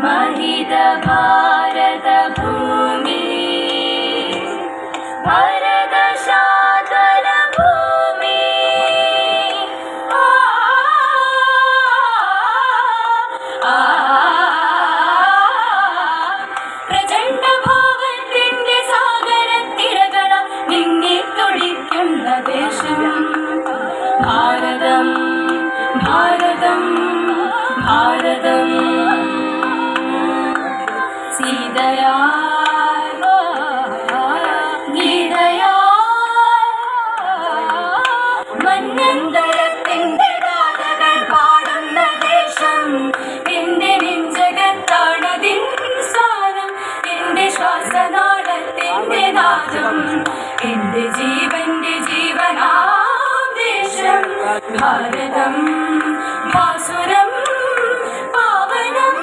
महित भारत भूमि भरत शातल भूमि प्रचंड भावത്തിന്റെ സാഗരത്തിരകൾ മിന്നിത്തുടിക്കുന്ന ദേശം ഭാരതം ഭാരതം ഭാരതം മന്നന്തരത്തിന്റെ ഗാഥകൾ പാടുന്ന ദേശം എന്റെ നെഞ്ചകത്താണതിൻ സ്ഥാനം എന്റെ ശ്വാസനാളത്തിന്റെ നാദം എന്റെ ജീവന്റെ ജീവനാം ദേശം ഭാരതം ഭാസുരം പാവനം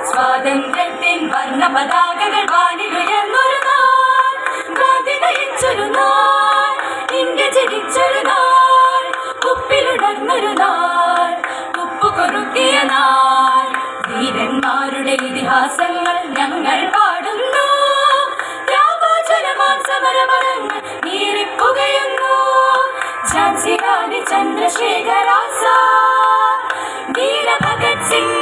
സ്വാതന്ത്ര്യത്തിൻ വർണ്ണ പതാകകൾ വാനിലുയർന്നൊരു നാൾ ഗാന്ധി നയിച്ചൊരു നാൾ ഇന്ത്യ ജനിച്ചൊരു നാൾ ഉപ്പിലുണർന്നൊരു നാൾ ഉപ്പു കൊറുക്കിയ നാൾ ധീരന്മാരുടെ ഇതിഹാസങ്ങൾ ഞങ്ങൾ പാടുന്നു ത്യാഗോജ്വലമാം സമരപദങ്ങൾ നീറിപ്പുകയുന്നു ഝാൻസി റാണി ചന്ദ്രശേഖർ ആസാദ് വീര ഭഗത് സിംഗ്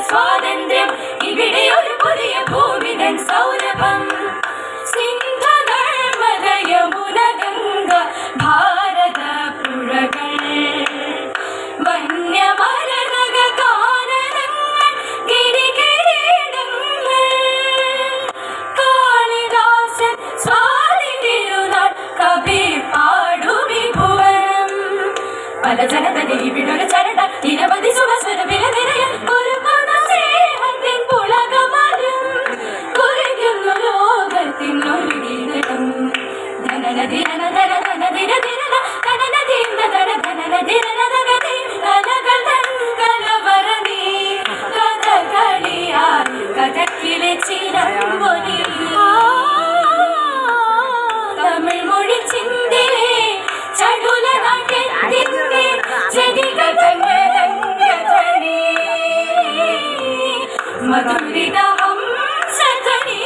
സ്വാതന്ത്ര്യം ഇവിടെ ഒരു പുതിയ ഭൂമിതൻ സൗരഭം സിന്ധു നർമ്മദ യമുന ഗംഗ ഭാരത പുഴകൾ വന്യമരതക കാനനങ്ങൾ ഗിരികിരീടങ്ങൾ കാളിദാസൻ സ്വാതി തിരുനാൾ കവി പാടുമി ഭുവനം പല ജനതയെ ഇവിടൊരു ചരട നിരവധി സുമസ്വര വിലനിരയ ഒരു തമിഴ് മൊഴി ചിന്തിലെ ചടുല നാട്യത്തിന്റെ ജനികതനി മധുരിത ഹംസധ്വനി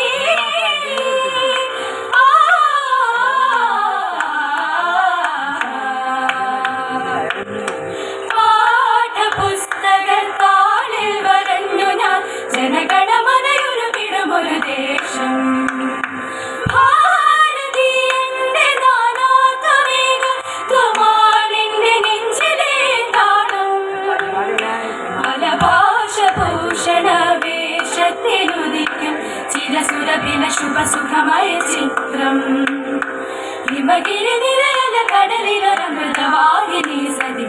പാഠപുസ്തകത്താളിൽ വരഞ്ഞു ഞാൻ ജനഗണമനയൊരുകിടുമൊരു ദേശം ഭാരതീയന്റെ നാനാത്വമേക ത്വമാണെന്റെ നെഞ്ചിലെ താളം മലഭാഷഭൂഷണ വേഷത്തിലുദിക്കും ചിരസുരഭില ശുഭസുഖമായ ചിത്രം ഹിമഗിരി നിരയല കടലിലൊരമൃതവാഹിനി സതി